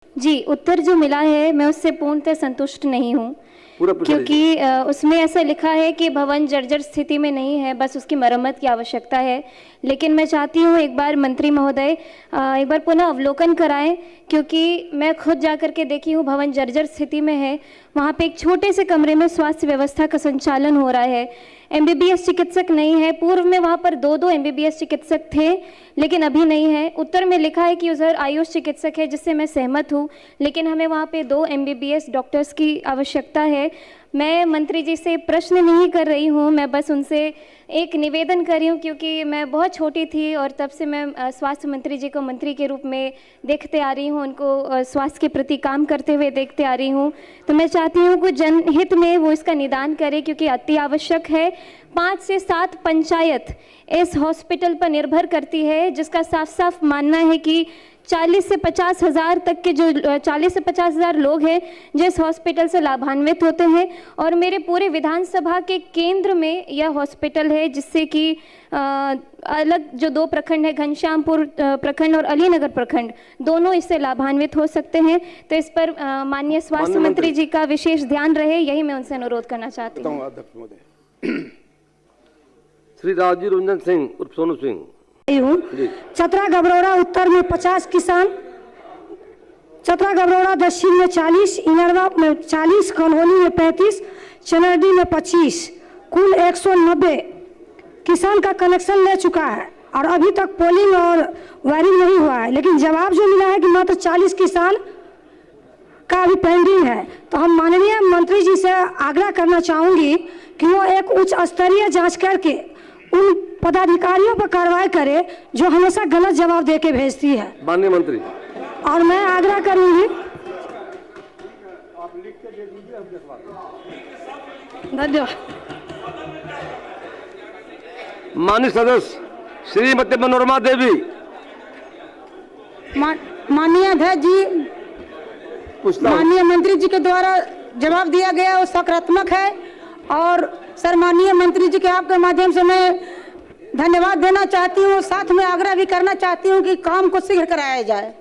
जी, उत्तर जो मिला है मैं उससे पूर्णतः संतुष्ट नहीं हूँ, क्योंकि उसमें ऐसा लिखा है कि भवन जर्जर स्थिति में नहीं है, बस उसकी मरम्मत की आवश्यकता है। लेकिन मैं चाहती हूँ एक बार मंत्री महोदय एक बार पुनः अवलोकन कराएं, क्योंकि मैं खुद जाकर के देखी हूँ भवन जर्जर स्थिति में है। वहाँ पे एक छोटे से कमरे में स्वास्थ्य व्यवस्था का संचालन हो रहा है। एमबीबीएस चिकित्सक नहीं है। पूर्व में वहाँ पर 2-2 एमबीबीएस चिकित्सक थे, लेकिन अभी नहीं है। उत्तर में लिखा है कि उधर आयुष चिकित्सक है, जिससे मैं सहमत हूँ, लेकिन हमें वहाँ पे 2 एमबीबीएस डॉक्टर्स की आवश्यकता है। मैं मंत्री जी से प्रश्न नहीं कर रही हूँ, मैं बस उनसे एक निवेदन कर रही हूँ, क्योंकि मैं बहुत छोटी थी और तब से मैं स्वास्थ्य मंत्री जी को मंत्री के रूप में देखते आ रही हूँ, उनको स्वास्थ्य के प्रति काम करते हुए देखते आ रही हूँ। तो मैं चाहती हूँ कि जनहित में वो इसका निदान करे, क्योंकि अति आवश्यक है। 5 से 7 पंचायत इस हॉस्पिटल पर निर्भर करती है, जिसका साफ साफ मानना है कि 40 से 50 हज़ार तक के जो 40 से 50 हज़ार लोग हैं जो इस हॉस्पिटल से लाभान्वित होते हैं। और मेरे पूरे विधानसभा के केंद्र में यह हॉस्पिटल है, जिससे कि अलग जो 2 प्रखंड है, घनश्यामपुर प्रखंड और अलीनगर प्रखंड, दोनों इससे लाभान्वित हो सकते हैं। तो इस पर माननीय स्वास्थ्य मंत्री जी का विशेष ध्यान रहे, यही मैं उनसे अनुरोध करना चाहती हूँ। श्री राजीव रंजन सिंह उर्फ सोनू सिंह। चतरा गबरौरा उत्तर में 50 किसान, चतरा गबरौरा दक्षिण में 40, इनरवा में 40, कन्होली में 35, चनर्डी में 25, कुल 190 किसान का कनेक्शन ले चुका है और अभी तक पोलिंग और वायरिंग नहीं हुआ है। लेकिन जवाब जो मिला है कि मात्र 40 किसान का अभी पेंडिंग है। तो हम माननीय मंत्री जी से आग्रह करना चाहूँगी कि वो एक उच्च स्तरीय जाँच करके उन पदाधिकारियों पर कार्रवाई करे जो हमेशा गलत जवाब दे के भेजती है। माननीय मंत्री, और मैं आग्रह करूंगी, धन्यवाद। माननीय सदस्य श्रीमती मनोरमा देवी। माननीय अध्यक्ष जी, माननीय मंत्री जी के द्वारा जवाब दिया गया वो सकारात्मक है। और सर, माननीय मंत्री जी के आपके माध्यम से मैं धन्यवाद देना चाहती हूँ, साथ में आग्रह भी करना चाहती हूँ कि काम को शीघ्र कराया जाए।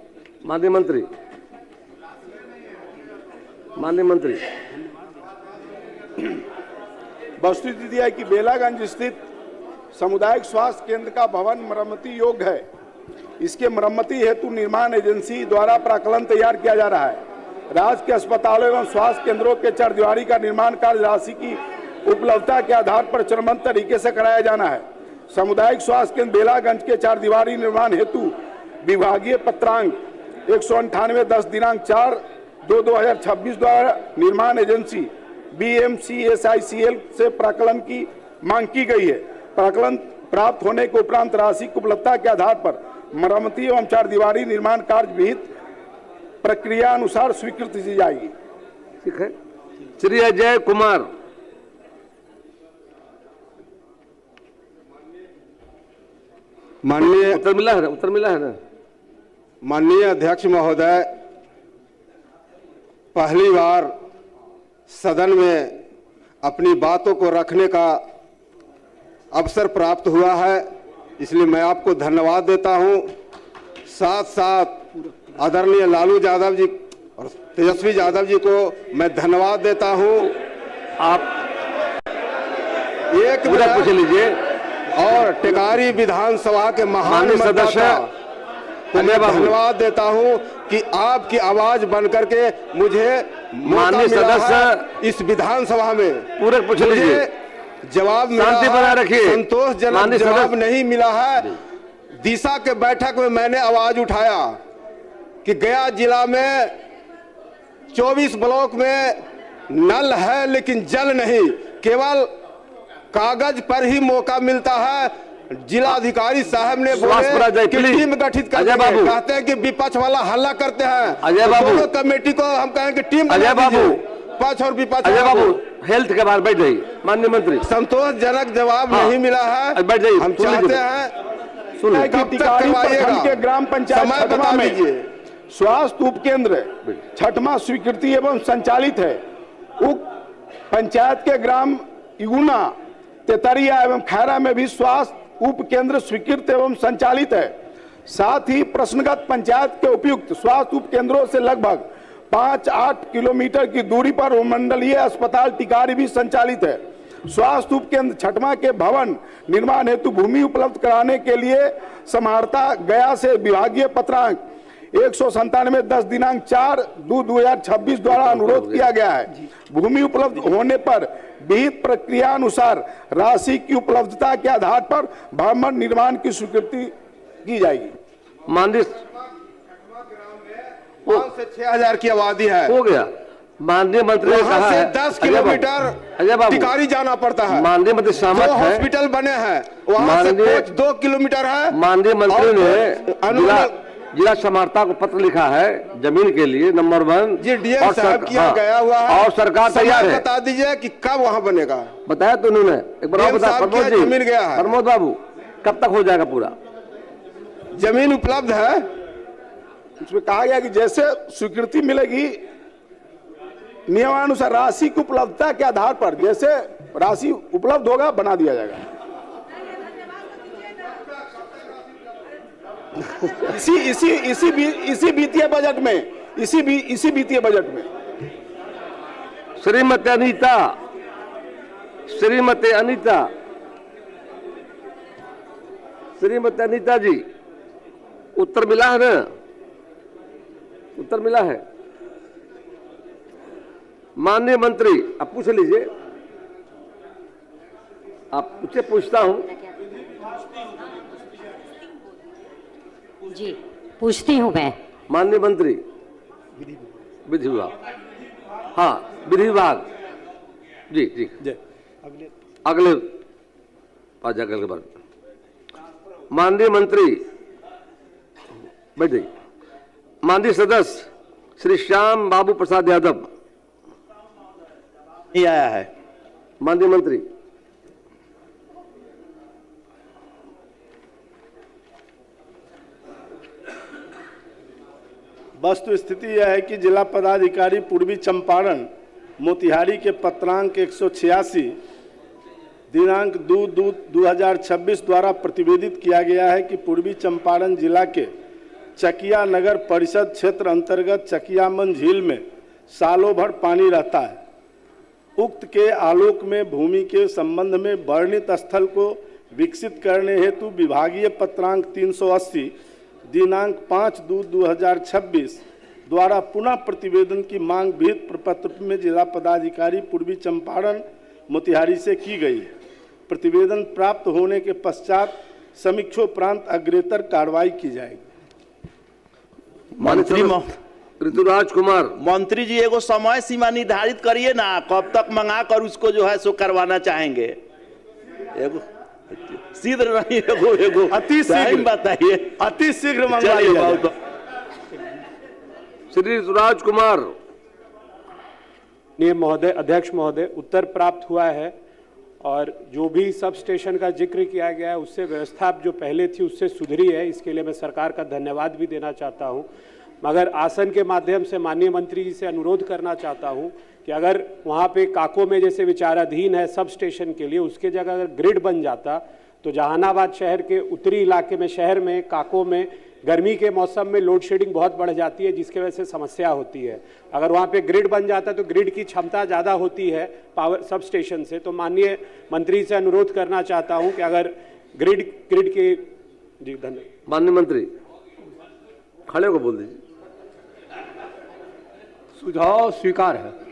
माननीय मंत्री, माननीय मंत्री, वस्तुस्थिति है कि बेलागंज स्थित सामुदायिक स्वास्थ्य केंद्र का भवन मरम्मती योग्य है। इसके मरम्मती हेतु निर्माण एजेंसी द्वारा प्राक्कलन तैयार किया जा रहा है। राज्य के अस्पतालों एवं स्वास्थ्य केंद्रों के चरदीवारी का निर्माण कार्य राशि की उपलब्धता के आधार पर चरणबद्ध तरीके से कराया जाना है। सामुदायिक स्वास्थ्य केंद्र बेलागंज के 4 दीवारी निर्माण हेतु विभागीय पत्रांक 198/10 दिनांक 4/2/2026 द्वारा निर्माण एजेंसी BMCSICL से प्राक्कलन की मांग की गई है। प्राक्कलन प्राप्त होने के उपरांत राशि की उपलब्धता के आधार पर मरम्मती एवं 4 दीवारी निर्माण कार्य विहित प्रक्रिया अनुसार स्वीकृति दी जाएगी। ठीक है। श्री अजय कुमार। माननीय उत्तर मिला है ना? माननीय अध्यक्ष महोदय, पहली बार सदन में अपनी बातों को रखने का अवसर प्राप्त हुआ है, इसलिए मैं आपको धन्यवाद देता हूं। साथ साथ आदरणीय लालू यादव जी और तेजस्वी यादव जी को मैं धन्यवाद देता हूं। आप एक पूरा पूछ लीजिए। और टिकारी विधानसभा के महान सदस्य को मैं धन्यवाद देता हूं कि आपकी आवाज बनकर के मुझे माननीय सदस्य इस विधानसभा में पूरा पूछ लीजिए। जवाब शांति बनाए रखिए। संतोषजनक जवाब नहीं मिला है। दिशा के बैठक में मैंने आवाज उठाया कि गया जिला में 24 ब्लॉक में नल है लेकिन जल नहीं, केवल कागज पर ही मौका मिलता है। जिलाधिकारी साहब ने बोले कि टीम गठित करते हैं, कहते हैं कि विपक्ष वाला हल्ला करते हैं। अजय बाबू, कमेटी को हम कहें कि टीम अजय बाबू, पक्ष और विपक्ष। अजय बाबू, हेल्थ के बारे बैठ जाइए। माननीय मंत्री, संतोषजनक जवाब नहीं मिला है। बैठ जाइए। हम चाहते हैं कब तक करवाइएगा? के ग्राम पंचायत समय बता दीजिए। स्वास्थ्य उप केंद्र 6वां स्वीकृति एवं संचालित है। उप पंचायत के ग्राम इगुना, तेतरिया एवं खैरा में भी स्वास्थ्य उप केंद्र स्वीकृत एवं संचालित है। साथ ही प्रश्नगत पंचायत के उपयुक्त स्वास्थ्य उप केंद्रों से लगभग 5-8 किलोमीटर की दूरी पर उपमंडलीय अस्पताल टिकारी भी संचालित है। स्वास्थ्य उप केंद्र छठमा के भवन निर्माण हेतु भूमि उपलब्ध कराने के लिए समाहर्ता गया से विभागीय पत्रांक 197/10 दिनांक 4/2/2026 द्वारा अनुरोध किया गया है। भूमि उपलब्ध होने पर विहित प्रक्रिया अनुसार राशि की उपलब्धता के आधार पर भवन निर्माण की स्वीकृति की जाएगी। माननीय 5 से 6,000 की आबादी है। हो गया। माननीय मंत्री ने वहां कहा से है 10 अजय बाबू, किलोमीटर टिकारी जाना पड़ता है। माननीय मंत्री सहमत जो है। हॉस्पिटल बने हैं वहां से माननीय- 2 किलोमीटर है। माननीय मंत्री और ने जिला समाहर्ता को पत्र लिखा है जमीन के लिए नंबर 1 जी डीएम साहब किया गया हुआ है और सरकार तैयार है। बता दीजिए कि कब वहां बनेगा। बताया तो उन्होंने एक बार और डीएम बता साहब प्रमोद की जी, जमीन गया है। प्रमोद बाबू कब तक हो जाएगा पूरा? जमीन उपलब्ध है। इसमें कहा गया कि जैसे स्वीकृति मिलेगी नियमानुसार राशि की उपलब्धता के आधार पर जैसे राशि उपलब्ध होगा बना दिया जाएगा। इसी वित्तीय बजट में इसी वित्तीय बजट में श्रीमती अनीता जी उत्तर मिला है ना? उत्तर मिला है। माननीय मंत्री आप पूछ लीजिए। आप मुझसे पूछता हूं। जी पूछती हूँ मैं। माननीय मंत्री विधि विभाग, हाँ विधि विभाग जी जी अगले के बाद माननीय मंत्री बैठ जाइए। माननीय सदस्य श्री श्याम बाबू प्रसाद यादव नहीं आया है। माननीय मंत्री वस्तु स्थिति यह है कि जिला पदाधिकारी पूर्वी चंपारण मोतिहारी के पत्रांक 186 दिनांक 2/2/2026 द्वारा प्रतिवेदित किया गया है कि पूर्वी चंपारण जिला के चकिया नगर परिषद क्षेत्र अंतर्गत चकियामन झील में सालों भर पानी रहता है। उक्त के आलोक में भूमि के संबंध में वर्णित स्थल को विकसित करने हेतु विभागीय पत्रांक 380 दिनांक 5/2/2026 द्वारा पुनः प्रतिवेदन की मांग विहित प्रपत्र में जिला पदाधिकारी पूर्वी चंपारण मोतिहारी से की गई है। प्रतिवेदन प्राप्त होने के पश्चात समीक्षोपरांत अग्रेतर कार्रवाई की जाएगी। मंत्री ऋतुराज कुमार मंत्री जी एगो समय सीमा निर्धारित करिए ना, कब तक मंगा कर उसको जो है सो करवाना चाहेंगे। एगो शीघ्र नहीं, एगो अति शीघ्र बताइए, अति शीघ्र मंगवाइए। श्री ऋतुराज कुमार महोदय, अध्यक्ष महोदय, उत्तर प्राप्त हुआ है और जो भी सब स्टेशन का जिक्र किया गया है उससे व्यवस्था जो पहले थी उससे सुधरी है। इसके लिए मैं सरकार का धन्यवाद भी देना चाहता हूं। मगर आसन के माध्यम से माननीय मंत्री जी से अनुरोध करना चाहता हूं कि अगर वहां पे काको में जैसे विचाराधीन है सब स्टेशन के लिए, उसके जगह अगर ग्रिड बन जाता तो जहानाबाद शहर के उत्तरी इलाके में, शहर में, काको में गर्मी के मौसम में लोड शेडिंग बहुत बढ़ जाती है, जिसके वजह से समस्या होती है। अगर वहाँ पे ग्रिड बन जाता तो ग्रिड की क्षमता ज़्यादा होती है पावर सब स्टेशन से। तो माननीय मंत्री से अनुरोध करना चाहता हूँ कि अगर ग्रिड के जी धन्यवाद। माननीय मंत्री खड़े को बोल दीजिए। सुझाव स्वीकार है।